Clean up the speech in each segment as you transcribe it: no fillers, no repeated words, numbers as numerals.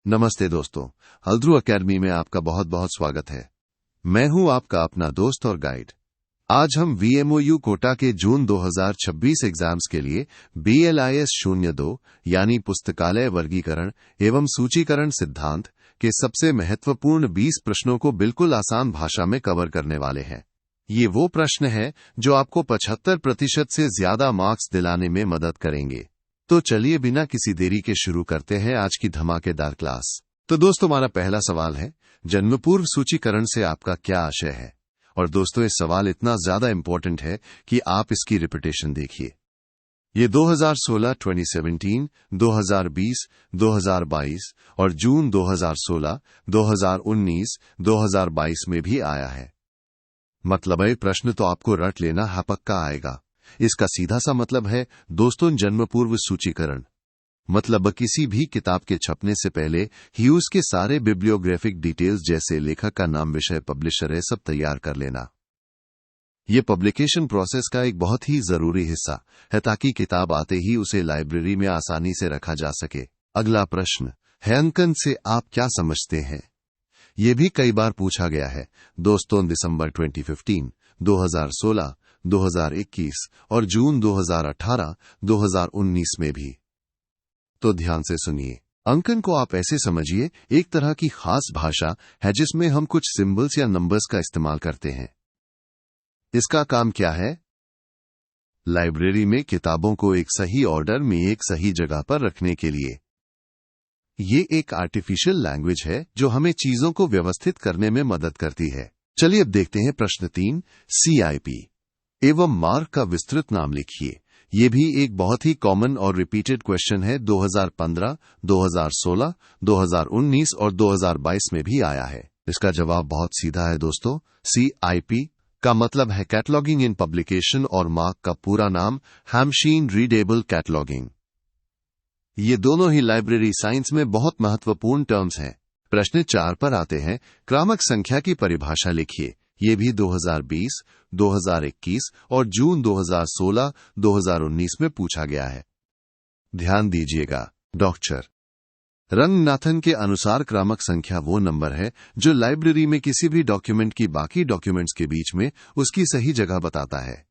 नमस्ते दोस्तों, हल्द्रू एकेडमी में आपका बहुत बहुत स्वागत है। मैं हूं आपका अपना दोस्त और गाइड। आज हम VMOU कोटा के जून 2026 एग्जाम्स के लिए BLIS 02 यानी पुस्तकालय वर्गीकरण एवं सूचीकरण सिद्धांत के सबसे महत्वपूर्ण 20 प्रश्नों को बिल्कुल आसान भाषा में कवर करने वाले हैं। ये वो प्रश्न है जो आपको 75% से ज्यादा मार्क्स दिलाने में मदद करेंगे। तो चलिए बिना किसी देरी के शुरू करते हैं आज की धमाकेदार क्लास। तो दोस्तों, हमारा पहला सवाल है, जन्म पूर्व सूचीकरण से आपका क्या आशय है? और दोस्तों, ये सवाल इतना ज्यादा इंपॉर्टेंट है कि आप इसकी रिपीटेशन देखिए। ये 2016, 2017, 2020, 2022 और जून 2016, 2019, 2022 में भी आया है। मतलब ये प्रश्न तो आपको रट लेना है, पक्का आएगा। इसका सीधा सा मतलब है दोस्तों, जन्म पूर्व सूचीकरण मतलब किसी भी किताब के छपने से पहले ही उसके सारे बिब्लियोग्राफिक डिटेल्स जैसे लेखक का नाम, विषय, पब्लिशर है, सब तैयार कर लेना। यह पब्लिकेशन प्रोसेस का एक बहुत ही जरूरी हिस्सा है ताकि किताब आते ही उसे लाइब्रेरी में आसानी से रखा जा सके। अगला प्रश्न है, अंकन से आप क्या समझते हैं? यह भी कई बार पूछा गया है दोस्तों, दिसंबर 2015, 2016, 2021 और जून 2018, 2019 में भी। तो ध्यान से सुनिए। अंकन को आप ऐसे समझिए, एक तरह की खास भाषा है जिसमें हम कुछ सिंबल्स या नंबर्स का इस्तेमाल करते हैं। इसका काम क्या है? लाइब्रेरी में किताबों को एक सही ऑर्डर में एक सही जगह पर रखने के लिए। ये एक आर्टिफिशियल लैंग्वेज है जो हमें चीजों को व्यवस्थित करने में मदद करती है। चलिए अब देखते हैं प्रश्न 3, CIP एवं मार्क का विस्तृत नाम लिखिए। ये भी एक बहुत ही कॉमन और रिपीटेड क्वेश्चन है। 2015, 2016, 2019 और 2022 में भी आया है। इसका जवाब बहुत सीधा है दोस्तों। CIP का मतलब है कैटलॉगिंग इन पब्लिकेशन और मार्क का पूरा नाम हैमशीन रीडेबल कैटलॉगिंग। ये दोनों ही लाइब्रेरी साइंस में बहुत महत्वपूर्ण टर्म्स हैं। प्रश्न 4 पर आते हैं, क्रमांक संख्या की परिभाषा लिखिए। ये भी 2020, 2021 और जून 2016, 2019 में पूछा गया है। ध्यान दीजिएगा, डॉक्टर रंगनाथन के अनुसार क्रमांक संख्या वो नंबर है जो लाइब्रेरी में किसी भी डॉक्यूमेंट की बाकी डॉक्यूमेंट्स के बीच में उसकी सही जगह बताता है।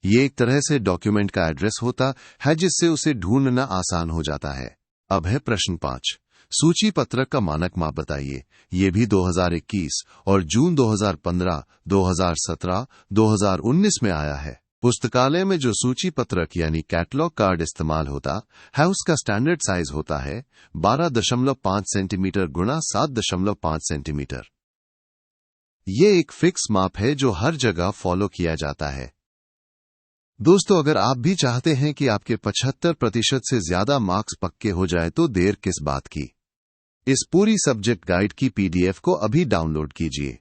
ये एक तरह से डॉक्यूमेंट का एड्रेस होता है जिससे उसे ढूंढना आसान हो जाता है। अब है प्रश्न 5, सूची पत्रक का मानक माप बताइए। ये भी 2021 और जून 2015, 2017, 2019 में आया है। पुस्तकालय में जो सूची पत्रक यानी कैटलॉग कार्ड इस्तेमाल होता है उसका स्टैंडर्ड साइज होता है 12.5 सेंटीमीटर गुणा 7.5 सेंटीमीटर। ये एक फिक्स माप है जो हर जगह फॉलो किया जाता है। दोस्तों, अगर आप भी चाहते हैं कि आपके 75% से ज्यादा मार्क्स पक्के हो जाए तो देर किस बात की। इस पूरी सब्जेक्ट गाइड की PDF को अभी डाउनलोड कीजिए।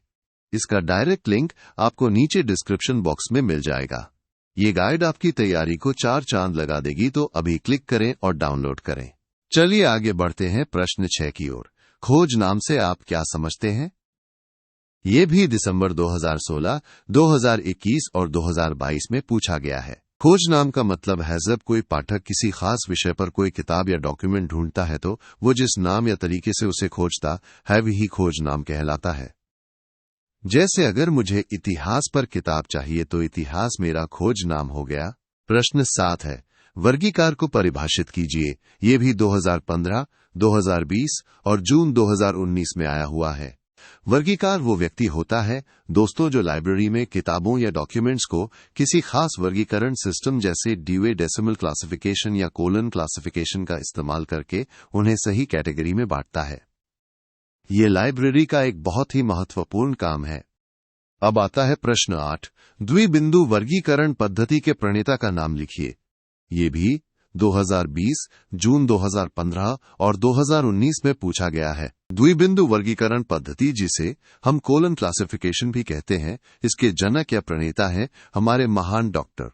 इसका डायरेक्ट लिंक आपको नीचे डिस्क्रिप्शन बॉक्स में मिल जाएगा। ये गाइड आपकी तैयारी को 4 चांद लगा देगी, तो अभी क्लिक करें और डाउनलोड करें। चलिए आगे बढ़ते हैं प्रश्न 6 की ओर। खोज नाम से आप क्या समझते हैं? ये भी दिसंबर 2016, 2021 और 2022 में पूछा गया है। खोज नाम का मतलब है जब कोई पाठक किसी खास विषय पर कोई किताब या डॉक्यूमेंट ढूंढता है तो वो जिस नाम या तरीके से उसे खोजता है वही खोज नाम कहलाता है। जैसे अगर मुझे इतिहास पर किताब चाहिए तो इतिहास मेरा खोज नाम हो गया। प्रश्न 7 है, वर्गीकार को परिभाषित कीजिए। ये भी 2015, 2020 और जून 2019 में आया हुआ है। वर्गीकार वो व्यक्ति होता है दोस्तों जो लाइब्रेरी में किताबों या डॉक्यूमेंट्स को किसी खास वर्गीकरण सिस्टम जैसे ड्यूए डेसिमल क्लासिफिकेशन या कोलन क्लासिफिकेशन का इस्तेमाल करके उन्हें सही कैटेगरी में बांटता है। ये लाइब्रेरी का एक बहुत ही महत्वपूर्ण काम है। अब आता है प्रश्न 8, द्विबिंदु वर्गीकरण पद्धति के प्रणेता का नाम लिखिए। ये भी 2020, जून 2015 और 2019 में पूछा गया है। द्विबिंदु वर्गीकरण पद्धति, जिसे हम कोलन क्लासिफिकेशन भी कहते हैं, इसके जनक या प्रणेता हैं हमारे महान डॉक्टर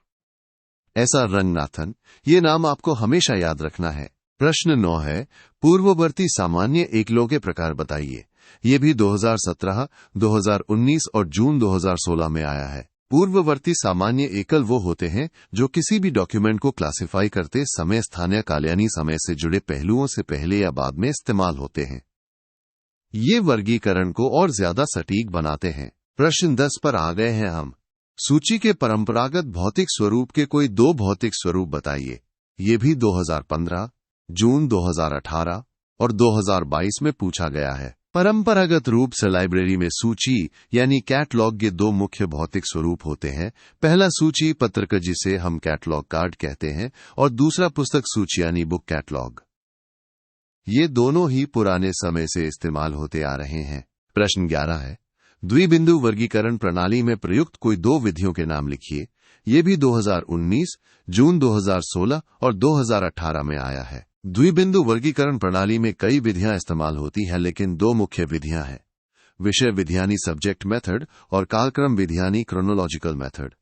ऐसा रंगनाथन। ये नाम आपको हमेशा याद रखना है। प्रश्न 9 है, पूर्ववर्ती सामान्य एकलों के प्रकार बताइए। ये भी 2017, 2019 और जून 2016 में आया है। पूर्ववर्ती सामान्य एकल वो होते हैं जो किसी भी डॉक्यूमेंट को क्लासिफाई करते समय स्थानीय काल यानी समय से जुड़े पहलुओं से पहले या बाद में इस्तेमाल होते हैं। ये वर्गीकरण को और ज्यादा सटीक बनाते हैं। प्रश्न 10 पर आ गए हैं हम। सूची के परंपरागत भौतिक स्वरूप के कोई दो भौतिक स्वरूप बताइए। ये भी 2015, जून 2018 और 2022 में पूछा गया है। परंपरागत रूप से लाइब्रेरी में सूची यानी कैटलॉग के दो मुख्य भौतिक स्वरूप होते हैं। पहला सूची पत्रक जिसे हम कैटलॉग कार्ड कहते हैं और दूसरा पुस्तक सूची यानी बुक कैटलॉग। ये दोनों ही पुराने समय से इस्तेमाल होते आ रहे हैं। प्रश्न 11 है, द्विबिंदु वर्गीकरण प्रणाली में प्रयुक्त कोई दो विधियों के नाम लिखिए। ये भी 2019, जून 2016 और 2018 में आया है। द्विबिंदु वर्गीकरण प्रणाली में कई विधियां इस्तेमाल होती हैं, लेकिन दो मुख्य विधियां हैं। विषय विधियानी सब्जेक्ट मेथड और कालक्रम विधियानी क्रोनोलॉजिकल मेथड।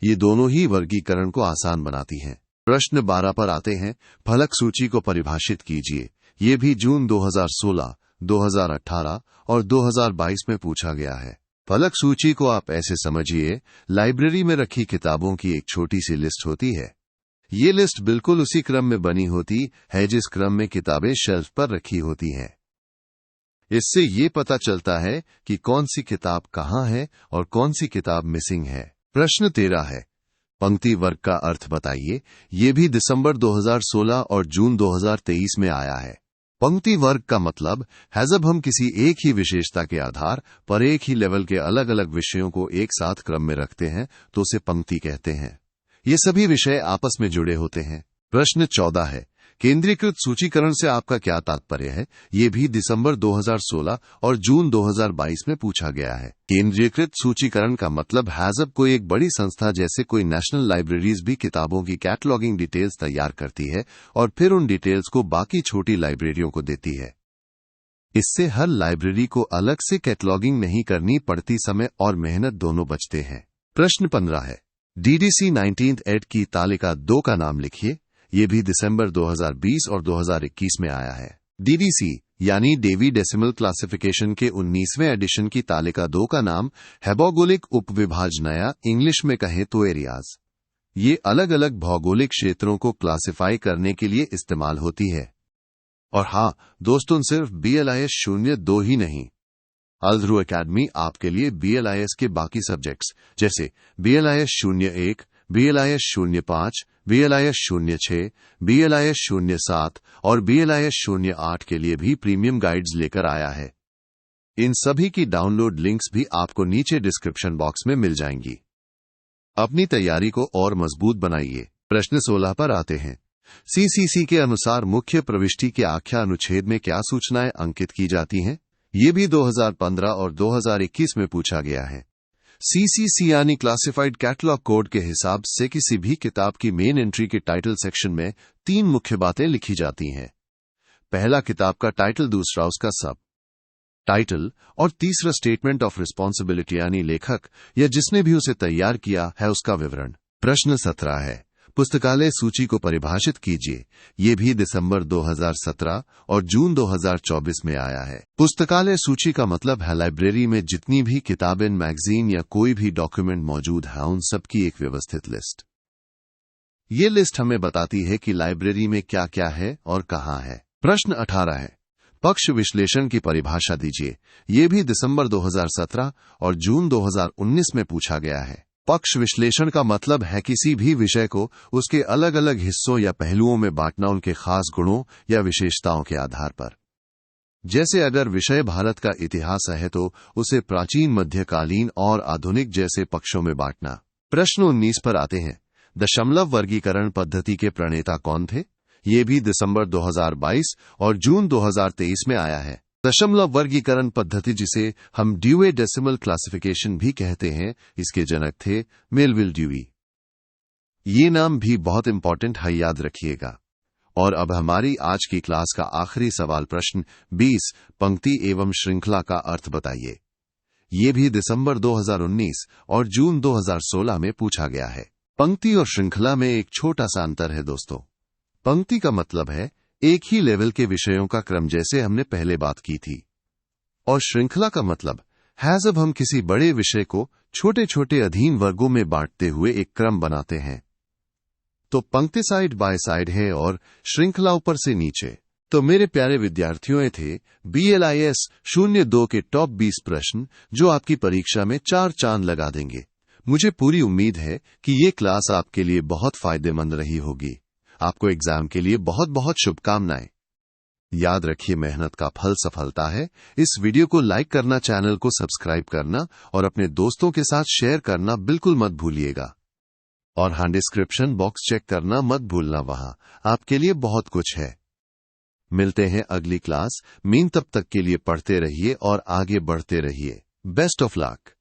ये दोनों ही वर्गीकरण को आसान बनाती हैं। प्रश्न 12 पर आते हैं। फलक सूची को परिभाषित कीजिए। ये भी जून 2016, 2018 और 2022 में पूछा गया है। फलक सूची को आप ऐसे समझिए, लाइब्रेरी में रखी किताबों की एक छोटी सी लिस्ट होती है। ये लिस्ट बिल्कुल उसी क्रम में बनी होती है जिस क्रम में किताबें शेल्फ पर रखी होती हैं। इससे ये पता चलता है कि कौन सी किताब कहाँ है और कौन सी किताब मिसिंग है। प्रश्न 13 है, पंक्ति वर्ग का अर्थ बताइए। ये भी दिसंबर 2016 और जून 2023 में आया है। पंक्ति वर्ग का मतलब है जब हम किसी एक ही विशेषता के आधार पर एक ही लेवल के अलग अलग विषयों को एक साथ क्रम में रखते हैं तो उसे पंक्ति कहते हैं। ये सभी विषय आपस में जुड़े होते हैं। प्रश्न 14 है, केंद्रीकृत सूचीकरण से आपका क्या तात्पर्य है। ये भी दिसंबर 2016 और जून 2022 में पूछा गया है। केंद्रीकृत सूचीकरण का मतलब है जब कोई एक बड़ी संस्था जैसे कोई नेशनल लाइब्रेरीज भी किताबों की कैटलॉगिंग डिटेल्स तैयार करती है और फिर उन डिटेल्स को बाकी छोटी लाइब्रेरियों को देती है। इससे हर लाइब्रेरी को अलग से कैटलॉगिंग नहीं करनी पड़ती, समय और मेहनत दोनों बचते हैं। प्रश्न 15 है, DDC 19th एड की तालिका 2 का नाम लिखिए। ये भी दिसंबर 2020 और 2021 में आया है। DDC यानी डेवी डेसिमल क्लासिफिकेशन के 19वें एडिशन की तालिका 2 का नाम है भौगोलिक उपविभाजनया, इंग्लिश में कहें तो एरियाज। ये अलग अलग भौगोलिक क्षेत्रों को क्लासिफाई करने के लिए इस्तेमाल होती है। और हाँ दोस्तों, सिर्फ BLIS 02 ही नहीं, अल्ध्रुव एकेडमी आपके लिए BLIS के बाकी सब्जेक्ट्स जैसे BLIS 01, BLIS 05, BLIS 06, BLIS 07 और BLIS 08 के लिए भी प्रीमियम गाइड्स लेकर आया है। इन सभी की डाउनलोड लिंक्स भी आपको नीचे डिस्क्रिप्शन बॉक्स में मिल जाएंगी। अपनी तैयारी को और मजबूत बनाइए। प्रश्न 16 पर आते हैं। CCC के अनुसार मुख्य प्रविष्टि के आख्या अनुच्छेद में क्या सूचनाएं अंकित की जाती हैं। ये भी 2015 और 2021 में पूछा गया है। CCC यानी क्लासिफाइड कैटलॉग कोड के हिसाब से किसी भी किताब की मेन एंट्री के टाइटल सेक्शन में 3 मुख्य बातें लिखी जाती हैं। पहला किताब का टाइटल, दूसरा उसका सब टाइटल और तीसरा स्टेटमेंट ऑफ रिस्पॉन्सिबिलिटी यानी लेखक या जिसने भी उसे तैयार किया है उसका विवरण। प्रश्न 17 है, पुस्तकालय सूची को परिभाषित कीजिए। ये भी दिसंबर 2017 और जून 2024 में आया है। पुस्तकालय सूची का मतलब है लाइब्रेरी में जितनी भी किताबें, मैगजीन या कोई भी डॉक्यूमेंट मौजूद है उन सब की एक व्यवस्थित लिस्ट। ये लिस्ट हमें बताती है कि लाइब्रेरी में क्या क्या है और कहाँ है। प्रश्न 18 है, पक्ष विश्लेषण की परिभाषा दीजिए। ये भी दिसंबर 2017 और जून 2019 में पूछा गया है। पक्ष विश्लेषण का मतलब है किसी भी विषय को उसके अलग अलग हिस्सों या पहलुओं में बांटना उनके खास गुणों या विशेषताओं के आधार पर। जैसे अगर विषय भारत का इतिहास है तो उसे प्राचीन, मध्यकालीन और आधुनिक जैसे पक्षों में बांटना। प्रश्न 19 पर आते हैं। दशमलव वर्गीकरण पद्धति के प्रणेता कौन थे। ये भी दिसंबर 2022 और जून 2023 में आया है। दशमलव वर्गीकरण पद्धति जिसे हम ड्यूए डेसिमल क्लासिफिकेशन भी कहते हैं, इसके जनक थे मेलविल ड्यूई। ये नाम भी बहुत इंपॉर्टेंट है, याद रखिएगा। और अब हमारी आज की क्लास का आखिरी सवाल, प्रश्न 20, पंक्ति एवं श्रृंखला का अर्थ बताइए। ये भी दिसंबर 2019 और जून 2016 में पूछा गया है। पंक्ति और श्रृंखला में एक छोटा सा अंतर है दोस्तों। पंक्ति का मतलब है एक ही लेवल के विषयों का क्रम, जैसे हमने पहले बात की थी। और श्रृंखला का मतलब है जब हम किसी बड़े विषय को छोटे छोटे अधीन वर्गों में बांटते हुए एक क्रम बनाते हैं। तो पंक्ति साइड बाय साइड है और श्रृंखला ऊपर से नीचे। तो मेरे प्यारे विद्यार्थियों, ये थे BLIS 02 के टॉप 20 प्रश्न जो आपकी परीक्षा में 4 चांद लगा देंगे। मुझे पूरी उम्मीद है कि ये क्लास आपके लिए बहुत फायदेमंद रही होगी। आपको एग्जाम के लिए बहुत बहुत शुभकामनाएं। याद रखिए, मेहनत का फल सफलता है। इस वीडियो को लाइक करना, चैनल को सब्सक्राइब करना और अपने दोस्तों के साथ शेयर करना बिल्कुल मत भूलिएगा। और हाँ, डिस्क्रिप्शन बॉक्स चेक करना मत भूलना, वहां आपके लिए बहुत कुछ है। मिलते हैं अगली क्लास। तब तक के लिए पढ़ते रहिए और आगे बढ़ते रहिए। Best of luck.